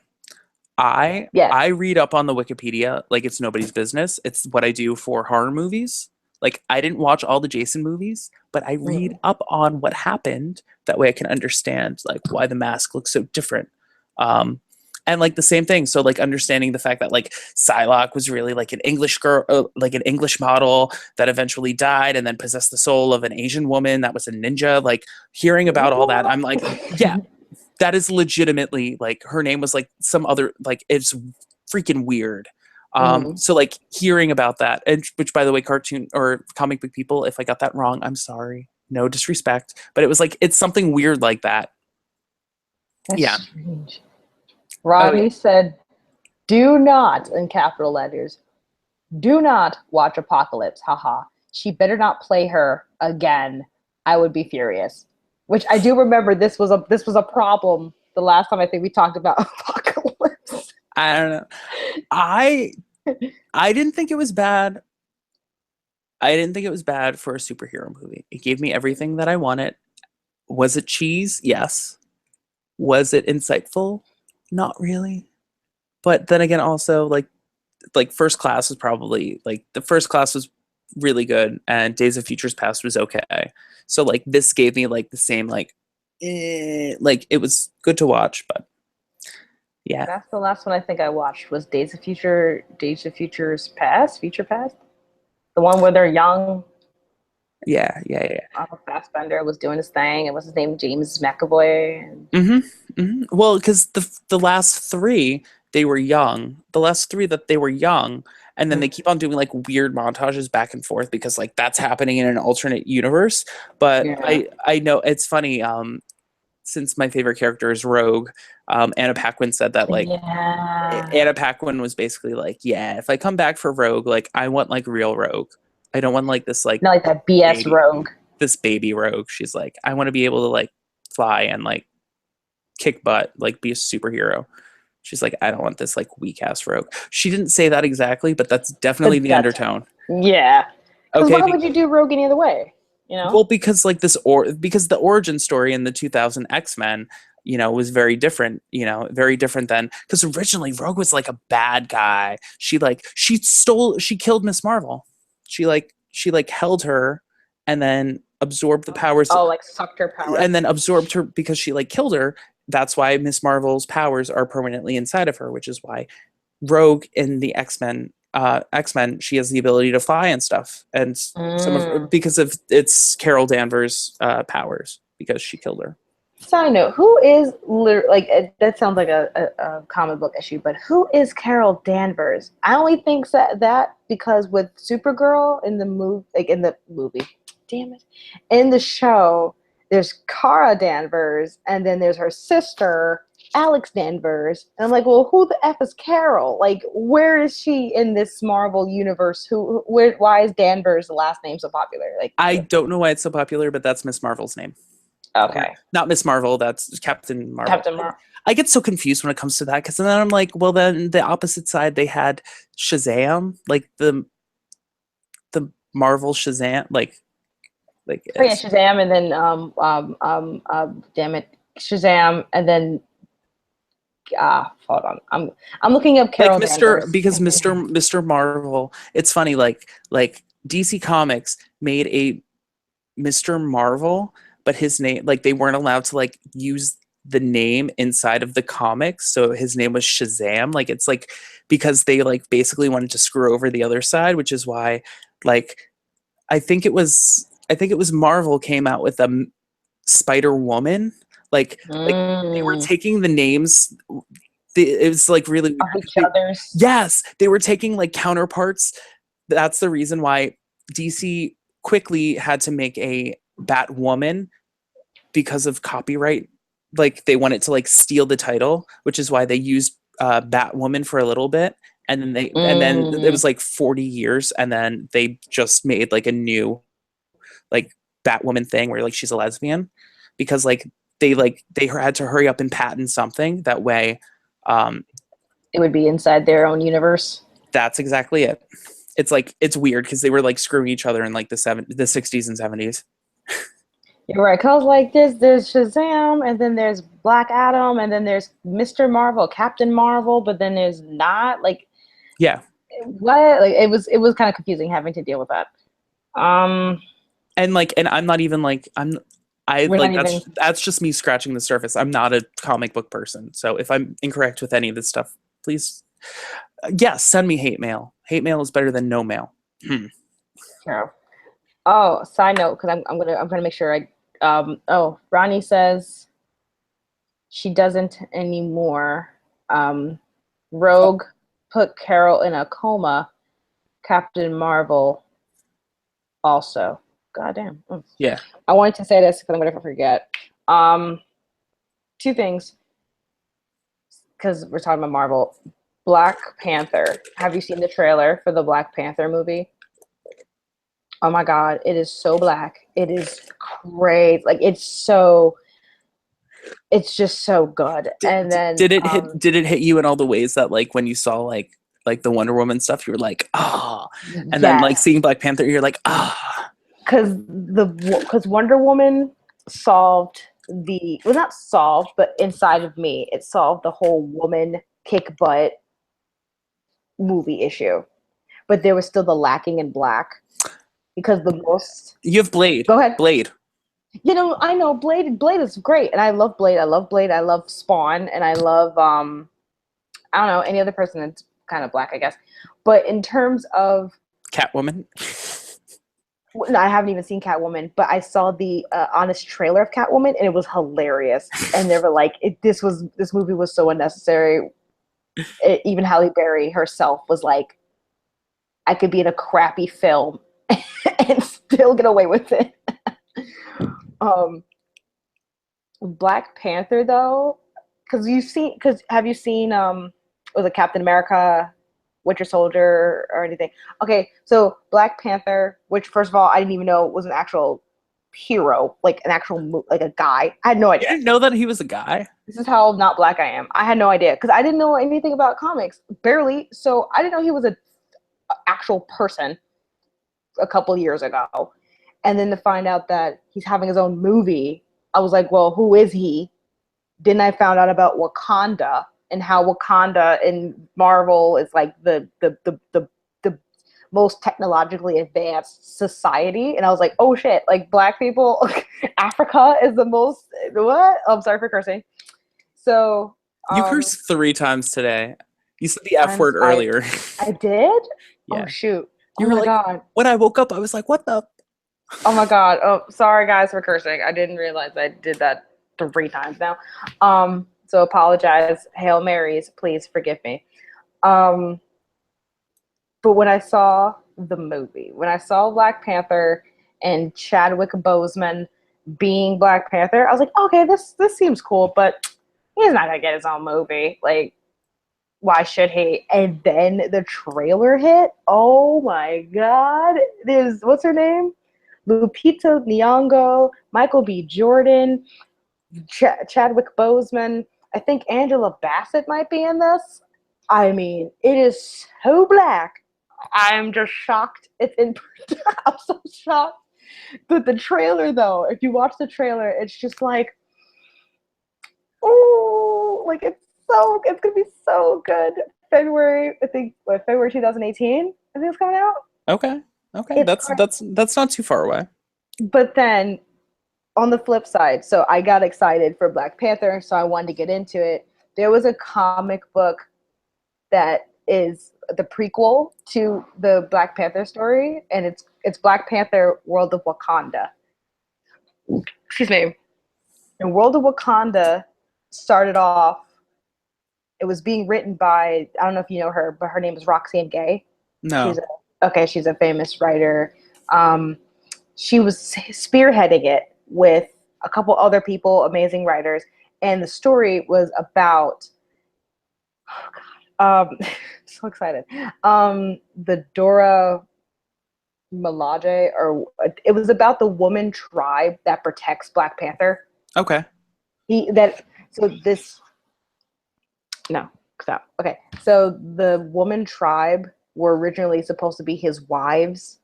I Yes. read up on the Wikipedia like it's nobody's business. It's what I do for horror movies. Like I didn't watch all the Jason movies, but I read Mm, up on what happened. That way I can understand like why the mask looks so different. Um, and like the same thing. So like understanding the fact that like Psylocke was really like an English girl, like an English model that eventually died and then possessed the soul of an Asian woman that was a ninja. Like hearing about all that, I'm like, yeah, what? that is legitimately like her name was like some other like it's freaking weird. Mm. So like hearing about that, and which by the way, cartoon or comic book people, if I got that wrong, I'm sorry. No disrespect, but it was like it's something weird like that. That's Yeah. strange. Oh yeah. Rodney said, do not, in capital letters, do not watch Apocalypse. Haha. She better not play her again. I would be furious. Which I do remember this was a problem the last time I think we talked about Apocalypse. I don't know. I I didn't think it was bad. I didn't think it was bad for a superhero movie. It gave me everything that I wanted. Was it cheese? Yes. Was it insightful? Not really. But then again, also like First Class was probably like the First Class was really good, and Days of Futures Past was okay. So like this gave me like the same like it was good to watch, but yeah, That's the last one I think I watched was Days of Futures Past, Future Past. The one where they're young. yeah. Fassbender was doing his thing. It was his name James McAvoy. And Well, because the last three they were young. The last three that they were young, and then they keep on doing like weird montages back and forth because like that's happening in an alternate universe. But yeah. I know it's funny. Since my favorite character is Rogue, Anna Paquin said that like Yeah. Anna Paquin was basically like, yeah, if I come back for Rogue, like I want like real Rogue. I don't want like this like Not like that BS baby Rogue. this baby Rogue. She's like, I want to be able to like fly and like kick butt, like be a superhero. She's like, I don't want this like weak ass Rogue. She didn't say that exactly, but that's definitely But the that's undertone. yeah. Because Okay, why would you do Rogue any other way? You know? well, because like because the origin story in the 2000 X-Men, was very different, very different than because originally Rogue was like a bad guy. She killed Miss Marvel. She held her and then absorbed the powers Oh, like sucked her power. and then absorbed her because she like killed her. That's why Miss Marvel's powers are permanently inside of her, which is why Rogue in the X-Men, she has the ability to fly and stuff, and some of Mm. because of it's Carol Danvers' powers because she killed her. Side note: who is that sounds like a comic book issue, but who is Carol Danvers? I only think that because with Supergirl in the movie, damn it, in the show, there's Kara Danvers, and then there's her sister Alex Danvers, and I'm like, well, who the f is Carol? Like, where is she in this Marvel universe? Why is Danvers the last name so popular? Like, I don't know why it's so popular, but that's Miss Marvel's name. okay, Not Miss Marvel. That's Captain Marvel. Captain Marvel. I get so confused when it comes to that because then I'm like, well, then the opposite side they had Shazam, like the Marvel Shazam, like Oh yeah, Shazam, and then damn it, Shazam, and then hold on, I'm looking up like Carol Mr. Danvers. because Mr. Marvel. It's funny, like DC Comics made a Mr. Marvel, but his name like they weren't allowed to like use the name inside of the comics, so his name was Shazam. Like it's like because they like basically wanted to screw over the other side, which is why like I think it was Marvel came out with a Spider Woman. Like they were Mm, taking the names. It was like really of weird each because other's. yes, they were taking like counterparts. That's the reason why DC quickly had to make a Batwoman because of copyright. Like they wanted to like steal the title, which is why they used Batwoman for a little bit, and then it Mm, was like 40 years, and then they just made like a new like Batwoman thing where like she's a lesbian because they had to hurry up and patent something that way. Um, it would be inside their own universe. that's exactly it. It's like it's weird because they were like screwing each other in like the 60s and 70s. You're right. Cause like there's Shazam, and then there's Black Adam, and then there's Mr. Marvel, Captain Marvel, but then there's not like Yeah, what? Like it was kind of confusing having to deal with that. Um, and I'm not even like I we're not like even that's just me scratching the surface. I'm not a comic book person, so if I'm incorrect with any of this stuff, please, yes, send me hate mail. Hate mail is better than no mail. sure. Oh, side note, because I'm gonna make sure I Ronnie says she doesn't anymore. Rogue put Carol in a coma. Captain Marvel also. Goddamn. Yeah, I wanted to say this because I'm gonna forget. Um, Two things because we're talking about Marvel. Black Panther. Have you seen the trailer for the Black Panther movie? Oh my god, it is so black. It is great. Like it's so It's just so good. And then Did it hit you in all the ways that like when you saw like the Wonder Woman stuff, you were like, oh, and then like yes, seeing Black Panther, you're like, ah, because Wonder Woman solved the well, not solved, but inside of me, it solved the whole woman kick butt movie issue. But there was still the lacking in black because the most. you have Blade. Go ahead. Blade. You know, I know Blade. Blade is great, and I love Blade. I love Blade. I love Spawn, and I love I don't know any other person that's kind of black, I guess. But in terms of Catwoman. no, I haven't even seen Catwoman, but I saw the honest trailer of Catwoman, and it was hilarious. And they were like, this movie was so unnecessary. Even Halle Berry herself was like, I could be in a crappy film and still get away with it. Black Panther though, because have you seen was it Captain America, Winter Soldier, or anything? Okay, so Black Panther, which first of all I didn't even know was an actual hero, like an actual like a guy. I had no You idea. didn't know that he was a guy? This is how not black I am. I had no idea because I didn't know anything about comics, barely. So I didn't know he was a actual person a couple years ago. And then to find out that he's having his own movie, I was like, well, who is he? Then I found out about Wakanda and how Wakanda in Marvel is like the most technologically advanced society. And I was like, oh shit, like black people, Africa is the most, what? Oh, I'm sorry for cursing. So You cursed 3 times today. You said the F word earlier. I did? Yeah. Oh shoot. You Oh were my like, god. when I woke up, I was like, what the? Oh my god. Oh, sorry guys for cursing. I didn't realize I did that 3 times now. So apologize. Hail Marys, please forgive me. But when I saw the movie, when I saw Black Panther and Chadwick Boseman being Black Panther, I was like, okay, this seems cool, but he's not gonna get his own movie. Like, why should he? And then the trailer hit. Oh my god! There's what's her name? Lupita Nyong'o, Michael B. Jordan, Chadwick Boseman. I think Angela Bassett might be in this. I mean, it is so black. I'm just shocked. It's in. I'm so shocked. But the trailer, though, if you watch the trailer, it's just like, oh, like it's gonna be so good. February, I think, February 2018. I think it's coming out. Okay. That's not too far away. But then on the flip side, so I got excited for Black Panther, so I wanted to get into it. There was a comic book that is the prequel to the Black Panther story, and it's Black Panther World of Wakanda. Excuse me. And World of Wakanda started off, it was being written by, I don't know if you know her, but her name is Roxane Gay. No. She's a famous writer. She was spearheading it with a couple other people, amazing writers, and the story was about, so excited, the Dora Milaje, or it was about the woman tribe that protects Black Panther. Okay. Okay, so the woman tribe were originally supposed to be his wives.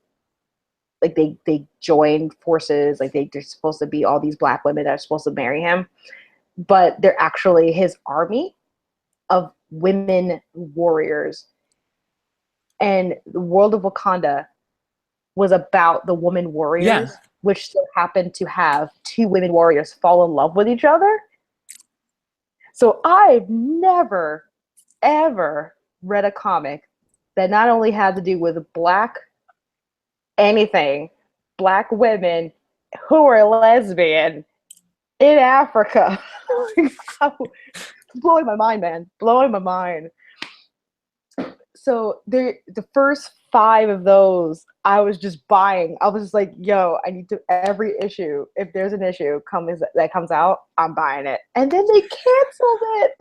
Like they joined forces, like they're supposed to be all these black women that are supposed to marry him, but they're actually his army of women warriors. And the World of Wakanda was about the woman warriors, which so happened to have 2 women warriors fall in love with each other. So I've never, ever read a comic that not only had to do with black women who are lesbian in Africa. Blowing my mind, man. Blowing my mind. So the first 5 of those I was just buying. I was just like, yo, I need to, every issue, if there's an issue that comes out, I'm buying it. And then they canceled it.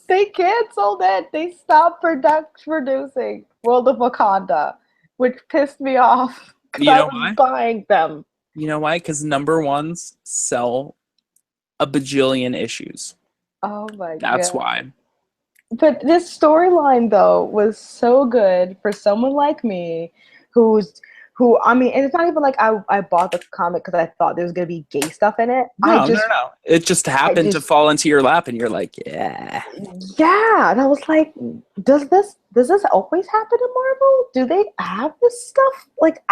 They canceled it. They stopped producing World of Wakanda, which pissed me off because I was buying them. You know why? Because number ones sell a bajillion issues. Oh my That's god. why. But this storyline though was so good for someone like me who's who I mean, and it's not even like I bought the comic because I thought there was gonna be gay stuff in it. No, no, no. It just I happened to just fall into your lap, and you're like, yeah. yeah, and I was like, does this always happen in Marvel? Do they have this stuff? Like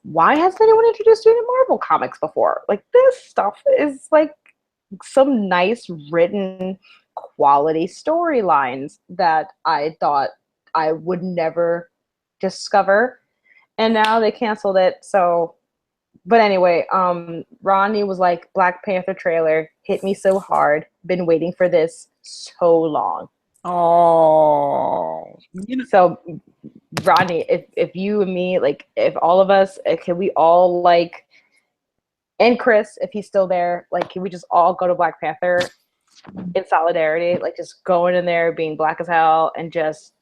why hasn't anyone introduced you to Marvel comics before? Like this stuff is like some nice written quality storylines that I thought I would never discover. And now they canceled it. So but anyway, Ronnie was like, Black Panther trailer hit me so hard. Been waiting for this so long. Oh, you know, So Ronnie, if you and me, like if all of us, can we all like, and Chris, if he's still there, like can we just all go to Black Panther in solidarity, like just going in there being black as hell and just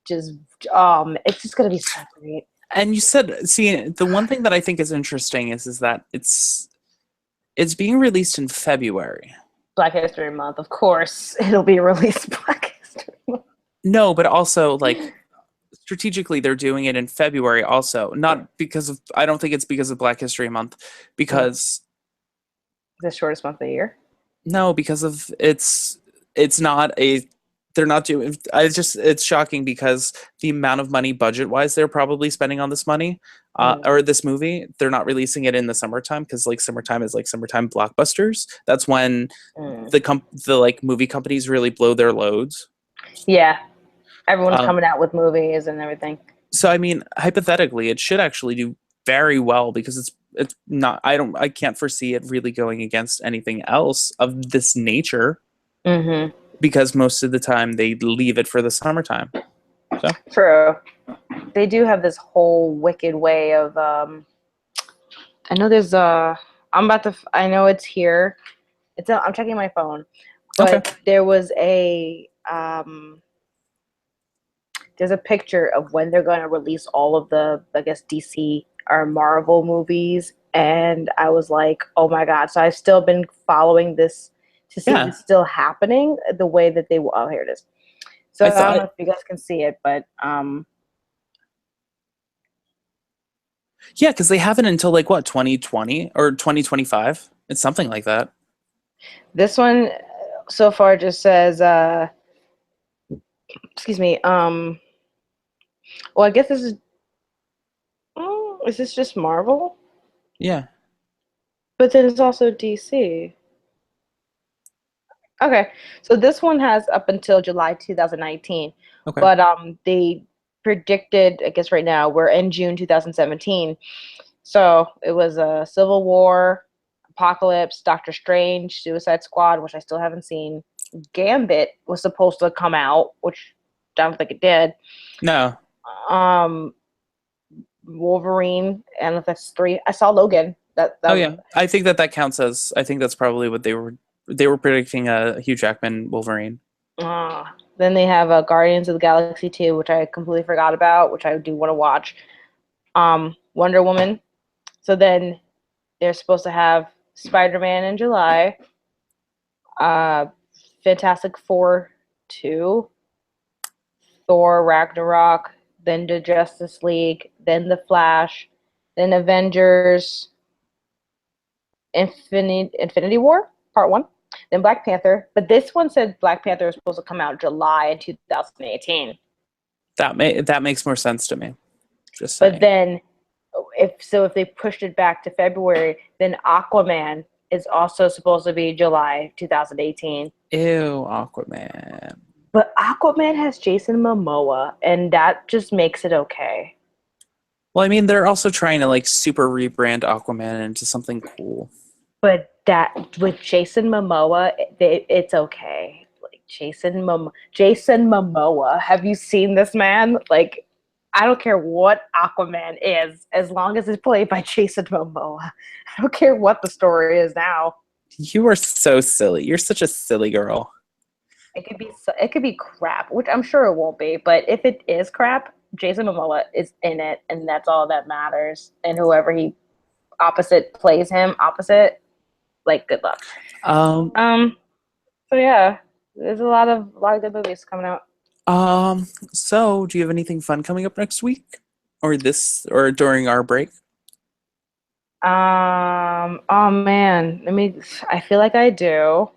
it's just gonna be so great. and you said, see, the one thing that I think is interesting is that it's being released in February. Black History Month, of course, it'll be released Black History Month. No, but also like strategically they're doing it in February also. Not because of I don't think it's because of Black History Month because The shortest month of the year. no, because of it's not a they're not doing I just it's shocking because the amount of money budget wise they're probably spending on this money or this movie, they're not releasing it in the summertime because like summertime is like summertime blockbusters. That's when the like movie companies really blow their loads. Yeah, everyone's Um, coming out with movies and everything. so I mean, hypothetically, it should actually do very well because it's not. I can't foresee it really going against anything else of this nature Mm-hmm. because most of the time they leave it for the summertime. So True. They do have this whole wicked way of. I know there's I'm about to. I know it's here. I'm checking my phone, okay, but there was a there's a picture of when they're going to release all of the, I guess, DC or Marvel movies. And I was like, oh my God. So I've still been following this to see if yeah, it's still happening the way that they, oh, here it is. So I I don't thought know if you guys can see it, but yeah, because they have it until like what 2020 or 2025. It's something like that. this one so far just says, excuse me, well, I guess this is this just Marvel? Yeah. But then it's also DC. Okay, so this one has up until July 2019, Okay. but they predicted, I guess right now we're in June 2017. So it was a Civil War, Apocalypse, Doctor Strange, Suicide Squad, which I still haven't seen. Gambit was supposed to come out, which I don't think it did. No. Um, Wolverine, and if that's three. I saw Logan. Oh That was yeah. I think that counts as. I think that's probably what they were predicting a Hugh Jackman Wolverine. Then they have Guardians of the Galaxy 2, which I completely forgot about, which I do want to watch. Wonder Woman. So then they're supposed to have Spider-Man in July, uh, Fantastic Four 2, Thor Ragnarok, then the Justice League, then the Flash, then Avengers, Infinity War Part 1, then Black Panther. But this one said Black Panther is supposed to come out July in 2018. That makes more sense to me. Just But saying. then if they pushed it back to February, then Aquaman is also supposed to be July 2018. Ew, Aquaman. But Aquaman has Jason Momoa, and that just makes it okay. Well, I mean, they're also trying to like super rebrand Aquaman into something cool. But that with Jason Momoa, it's okay. Like Jason Momoa. Have you seen this man? Like, I don't care what Aquaman is, as long as it's played by Jason Momoa. I don't care what the story is now. You are so silly. You're such a silly girl. It could be crap, which I'm sure it won't be. But if it is crap, Jason Momoa is in it, and that's all that matters. And whoever he opposite plays him opposite, like good luck. Um, So yeah, there's a lot of good movies coming out. so do you have anything fun coming up next week? Or during our break? Oh man, I feel like I do.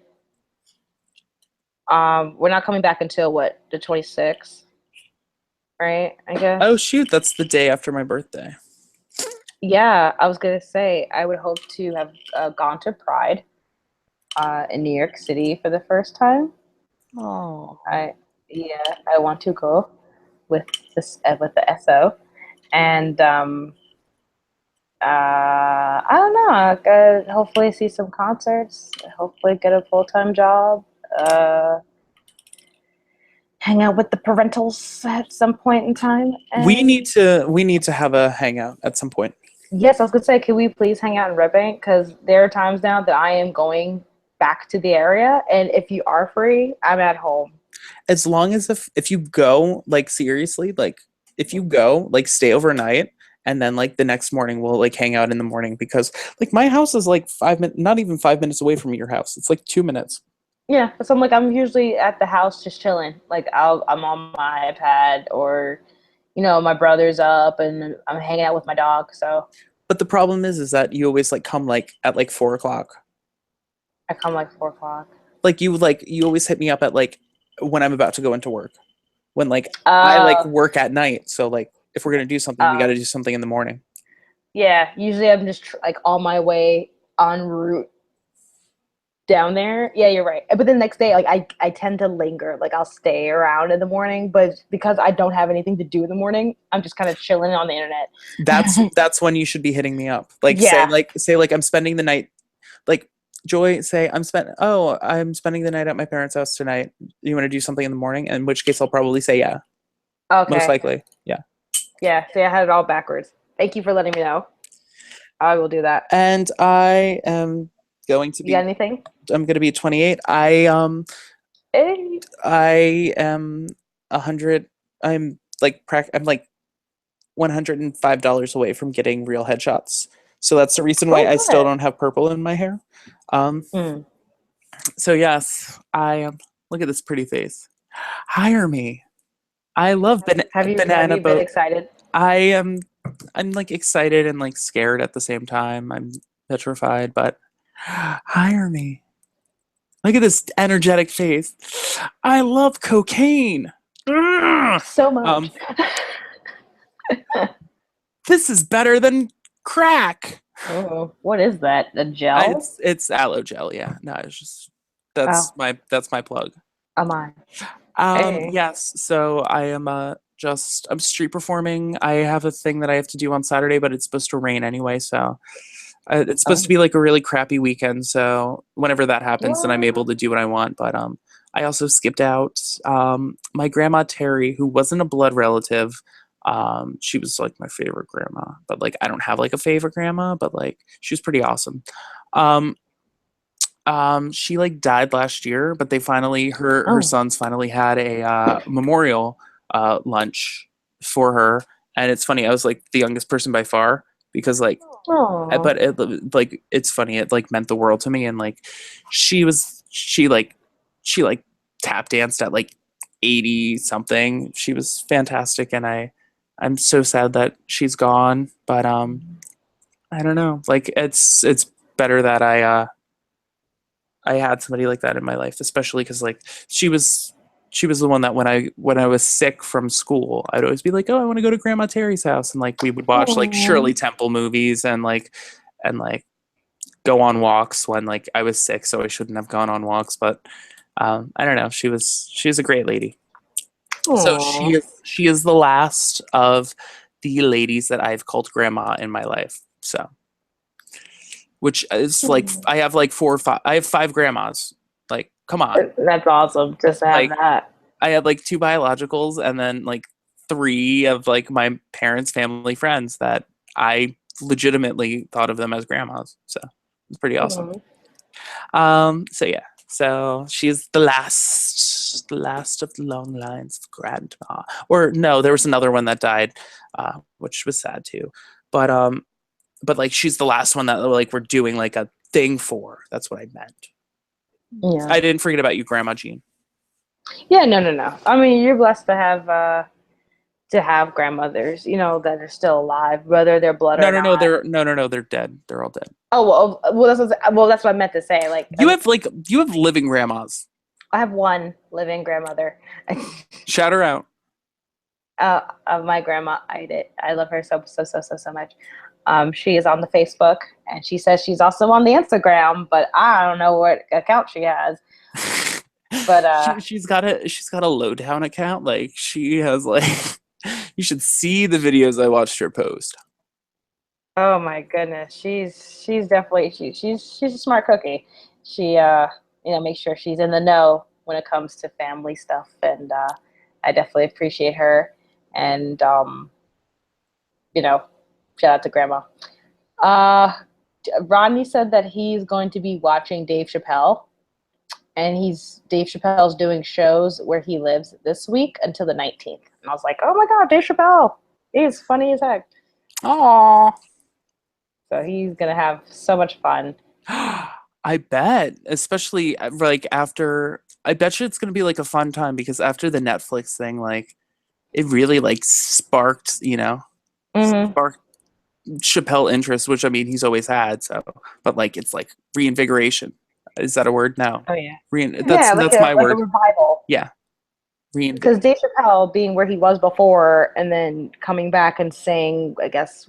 We're not coming back until what, the 26th, right? I Oh guess. shoot, that's the day after my birthday. Yeah, I was gonna say I would hope to have gone to Pride in New York City for the first time. Oh. I Yeah, I want to go with with the SO, and I don't know. I could hopefully see some concerts. Hopefully get a full time job. Uh, Hang out with the parentals at some point in time. And We need to have a hangout at some point. yes, I was gonna say, can we please hang out in Red Bank? Because there are times now that I am going back to the area, and if you are free, I'm at home. As long as if you go, like seriously, like if you go, like stay overnight and then like the next morning we'll like hang out in the morning because like my house is like 5 minutes, not even 5 minutes away from your house. It's like 2 minutes. Yeah, so I'm like, I'm usually at the house just chilling. Like I'm on my iPad, or my brother's up and I'm hanging out with my dog. So But the problem is that you always like come like at like 4 o'clock. I come like 4 o'clock. Like you always hit me up at like when I'm about to go into work. When like I like Uh, work at night. So like if we're gonna do something, we uh, gotta do something in the morning. yeah. Usually I'm just like on my way en route down there. Yeah, you're right. But the next day, like I tend to linger. Like I'll stay around in the morning, but because I don't have anything to do in the morning, I'm just kind of chilling on the internet. That's when you should be hitting me up. Like Yeah. say like I'm spending the night like Joy, say I'm spending the night at my parents' house tonight. You want to do something in the morning? In which case I'll probably say yeah. Most Okay. likely. Yeah. Yeah. See, I had it all backwards. Thank you for letting me know. I will do that. And I am going to You got be anything? I'm gonna be 28. Hey. I am 100 I'm like $105 away from getting real headshots. So that's the reason why Oh, I still good. don't have purple in my hair. Um, Mm. so yes, I look at this pretty face. Hire me. I love Have banana you been boat. excited? I am I'm like excited and like scared at the same time. I'm petrified, but hire me. Look at this energetic face. I love cocaine. Ugh. So much. Um, this is better than crack. Oh, what is that? A gel? It's aloe gel. Yeah, no, it's just Oh, that's my plug. am I? Hey. Yes. So I am I'm street performing. I have a thing that I have to do on Saturday, but it's supposed to rain anyway, so it's supposed to Oh. be like a really crappy weekend. So whenever that happens, then I'm able What? to do what I want. But I also skipped out. My grandma Terry, who wasn't a blood relative, she was like my favorite grandma. But like I don't have like a favorite grandma, but like she was pretty awesome. Um, she like died last year, but they finally her Oh. sons finally had a memorial lunch for her, and it's funny. I was like the youngest person by far because like Oh. but like it's funny. It like meant the world to me, and like she like tap danced at like 80 something. She was fantastic, and I'm so sad that she's gone. But I don't know. Like it's better that I had somebody like that in my life, especially because like she was she was the one that when I was sick from school, I'd always be like, oh, I want to go to Grandma Terry's house, and like we would watch like Oh. Shirley Temple movies and like go on walks when like I was sick, so I shouldn't have gone on walks. But I don't know. She was a great lady. So Oh. she is the last of the ladies that I've called grandma in my life. So which is like I have like 4 or 5. I have 5 grandmas. Like come on. That's awesome. Just to have Like that. I have like 2 biologicals and then like 3 of like my parents' family friends that I legitimately thought of them as grandmas. So it's pretty awesome. Mhm. So yeah. So she's the last of the long lines of grandma. Or no, there was another one that died, which was sad too. But but like she's the last one that like we're doing like a thing for. That's what I meant. Yeah. I didn't forget about you, Grandma Jean. Yeah, no. I mean, you're blessed to have grandmothers, you know, that are still alive, whether they're blood No, or no, no. not. They're dead. They're all dead. Oh that's what I meant to say. Like, You have living grandmas. I have one living grandmother. Shout her out. Of my grandma, I love her so much. She is on the Facebook, and she says she's also on the Instagram, but I don't know what account she has. But she's got a lowdown account. Like she has like you should see the videos I watched her post. oh my goodness, she's definitely she's a smart cookie. She makes sure she's in the know when it comes to family stuff, and I definitely appreciate her. And shout out to Grandma. Uh, Rodney said that he's going to be watching Dave Chappelle, and Dave Chappelle's doing shows where he lives this week until the 19th. And I was like, oh my god, Dave Chappelle, he's funny as heck. Aww. So he's gonna have so much fun. I bet, especially like after. I bet you it's gonna be like a fun time because after the Netflix thing, like it really like sparked, Mm-hmm. sparked Chappelle interest, which I mean he's always had. So, but like it's like reinvigoration. Is that a word? No. Oh yeah, That's yeah, my like a word. revival. Yeah. Because Dave Chappelle being where he was before, and then coming back and saying, I guess,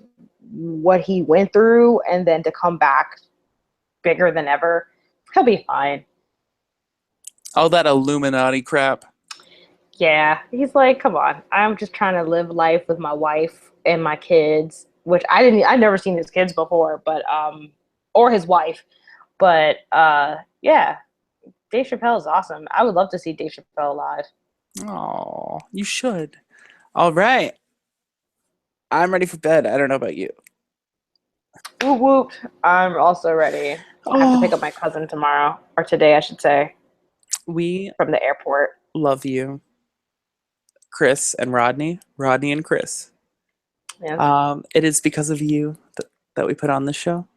what he went through, and then to come back bigger than ever, he'll be fine. All that Illuminati crap. Yeah, he's like, come on, I'm just trying to live life with my wife and my kids, which I've never seen his kids before, but or his wife, but yeah, Dave Chappelle is awesome. I would love to see Dave Chappelle live. Oh, you should. All right. I'm ready for bed. I don't know about you. Whoop whoop. I'm also ready. I have to pick up Oh, my cousin tomorrow, or today, I should say, we from the airport. love you, Chris and Rodney. Rodney and Chris. Yes. It is because of you that we put on this show.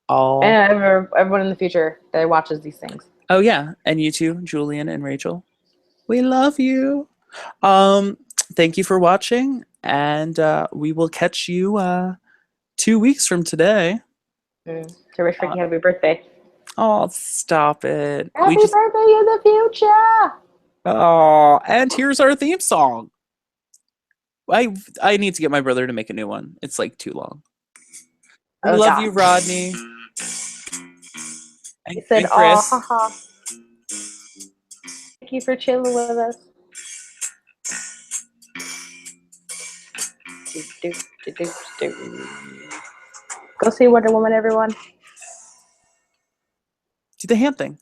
All. And everyone in the future that watches these things. Oh yeah, and you too, Julian and Rachel. We love you. Um, Thank you for watching, and we will catch you 2 weeks from today. To wish Ricky happy birthday. Oh, stop it. Happy birthday in the future. Oh, and here's our theme song. I need to get my brother to make a new one. It's like too long. We love you, Rodney. He said, and Chris. "Oh, haha. Thank you for chilling with us." Go see Wonder Woman, everyone. Do the hand thing.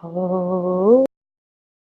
Oh.